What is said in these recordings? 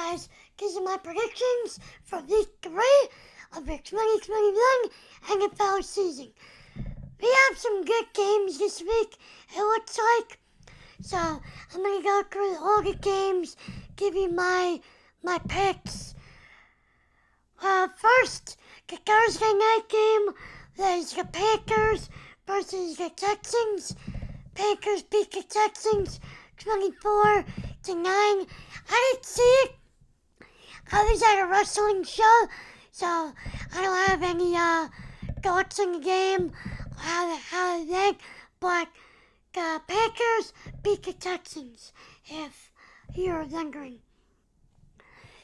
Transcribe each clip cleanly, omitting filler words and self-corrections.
guys. These are my predictions for Week 3 of the 2021 NFL season. We have some good games this week, it looks like. So I'm going to go through all the games, give you my picks. First, the Thursday night game, there's the Packers versus the Texans. Packers beat the Texans 24-9. I didn't see it. I was at a wrestling show, so I don't have any thoughts on the game, how it went, but the Packers beat the Texans, if you're wondering.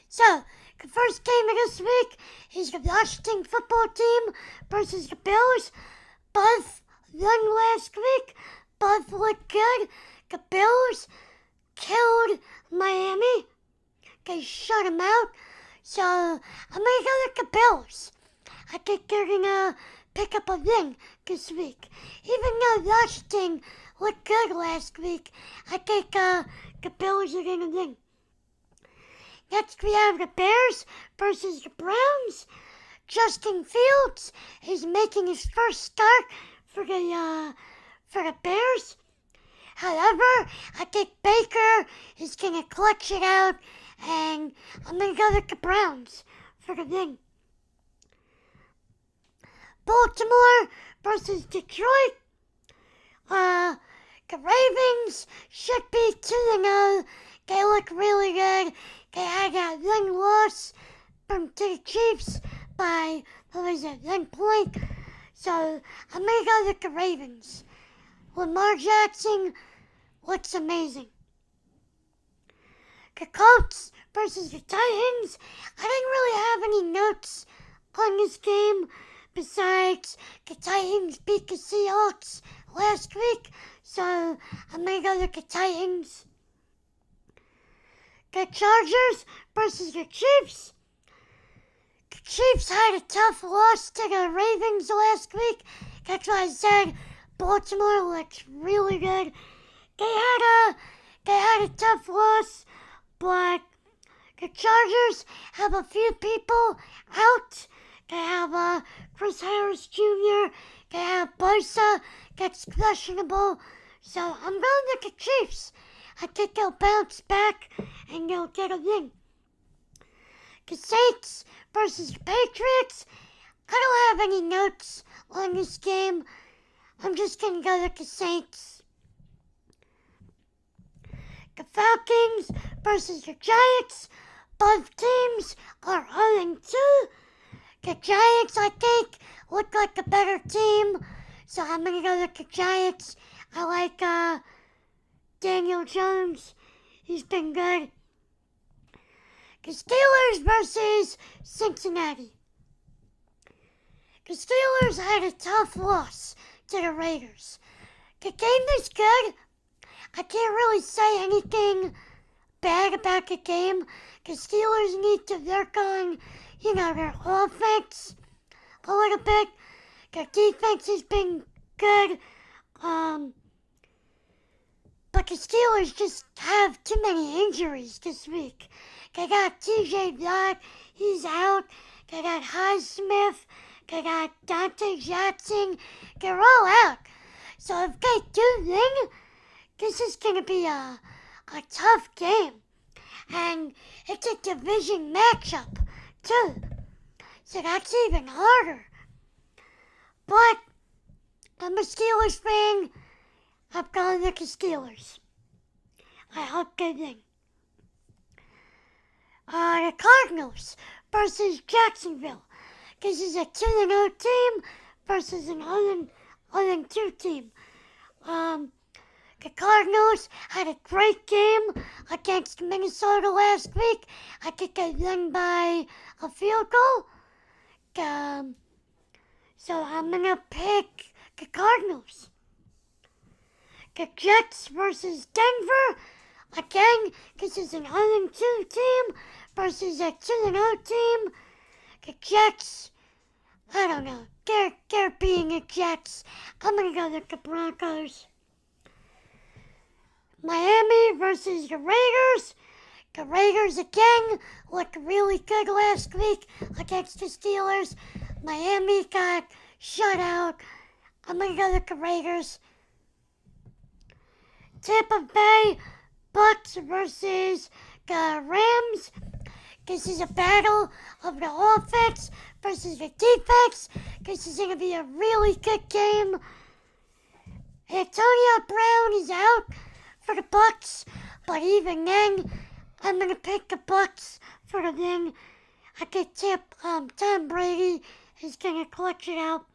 So, the first game of this week is the Washington football team versus the Bills. Both won last week. Both looked good. The Bills killed Miami. They shut them out. So, I'm going to go with the Bills. I think they're going to pick up a win this week. Even though Washington looked good last week, I think the Bills are going to win. Next, we have the Bears versus the Browns. Justin Fields is making his first start for the Bears. However, I think Baker is going to clutch it out, and I'm going to go with the Browns for the win. Baltimore versus Detroit. The Ravens should be 2-0. They look really good. They had that one loss to the Chiefs by, 1 point. So I'm going to go with the Ravens. Lamar Jackson looks amazing. The Colts versus the Titans. I didn't really have any notes on this game besides the Titans beat the Seahawks last week. So I'm going to go with the Titans. The Chargers versus the Chiefs. The Chiefs had a tough loss to the Ravens last week. That's why I said Baltimore looks really good. They had a tough loss, but the Chargers have a few people out. They have Chris Harris Jr. They have Bosa that's questionable. So I'm going with the Chiefs. I think they'll bounce back and they'll get a win. The Saints versus the Patriots. I don't have any notes on this game. I'm just going to go with the Saints. The Falcons versus the Giants. Both teams are 0-2. The Giants, I think, look like a better team. So I'm going to go with the Giants. I like Daniel Jones. He's been good. The Steelers versus Cincinnati. The Steelers had a tough loss to the Raiders. The game is good. I can't really say anything bad about the game. The Steelers need to work on, their offense a little bit. Their defense has been good. But the Steelers just have too many injuries this week. They got TJ Watt, he's out. They got Highsmith. They got Dante Jackson. They're all out. So if they do win, this is going to be a tough game. And it's a division matchup, too. So that's even harder. But I'm a Steelers fan. I'm going with the Steelers. I hope they win. The Cardinals versus Jacksonville. This is a 2-0 team versus an 0-2 team. The Cardinals had a great game against Minnesota last week. I think they won by a field goal. So I'm going to pick the Cardinals. The Jets versus Denver. Again, this is an 0-2 team versus a 2-0 team. The Jets, I don't know. They're being the Jets. I'm going to go with the Broncos. Miami versus the Raiders. The Raiders again looked really good last week against the Steelers. Miami got shut out. I'm going to go with the Raiders. Tampa Bay Bucks versus the Rams. This is a battle of the offense versus the defense. This is going to be a really good game. Antonio Brown is out for the Bucks, but even then, I'm going to pick the Bucks for the win. I think Tom Brady is going to clutch it out.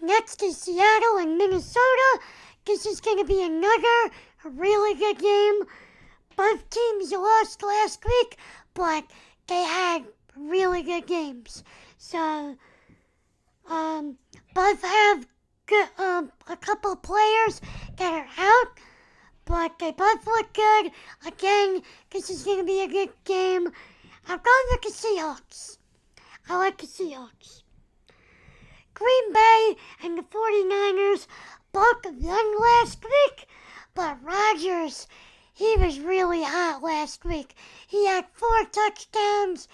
Next is Seattle and Minnesota. This is going to be another really good game. Both teams lost last week, but they had really good games. So, both have good, a couple of players that are out, but they both look good. Again, this is going to be a good game. I'm going with the Seahawks. I like the Seahawks. Green Bay and the 49ers both won last week, but Rodgers, he was really hot last week. He had 4 touchdowns.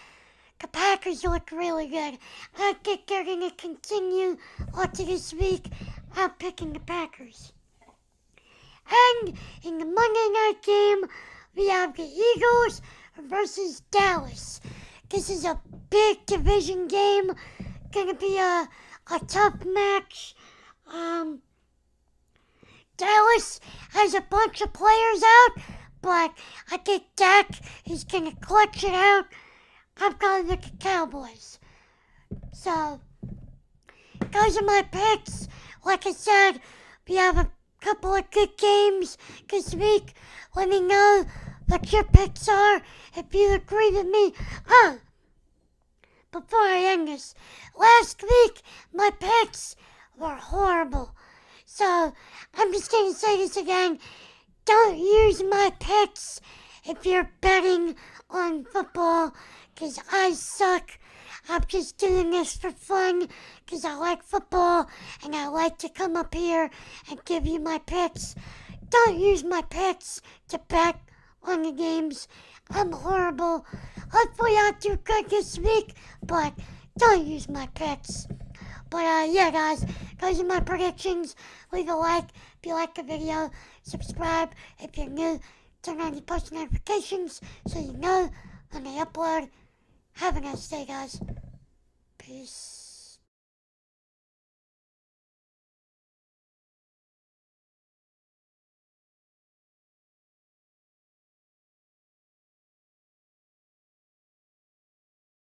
The Packers look really good. I think they're going to continue onto this week. I'm picking the Packers. And in the Monday night game, we have the Eagles versus Dallas. This is a big division game. Going to be a tough match. Dallas has a bunch of players out, but I think Dak is going to clutch it out. I'm going with the Cowboys. So, those are my picks. Like I said, we have a couple of good games this week. Let me know what your picks are if you agree with me. Before I end this, last week my picks were horrible. So, I'm just going to say this again. Don't use my picks if you're betting on football, because I suck. I'm just doing this for fun, because I like football, and I like to come up here and give you my picks. Don't use my picks to bet on the games. I'm horrible. Hopefully I'll do good this week, but don't use my picks. But yeah, guys, those are my predictions. Leave a like if you like the video. Subscribe if you're new. Turn on your post notifications so you know when I upload. Have a nice day, guys. Peace.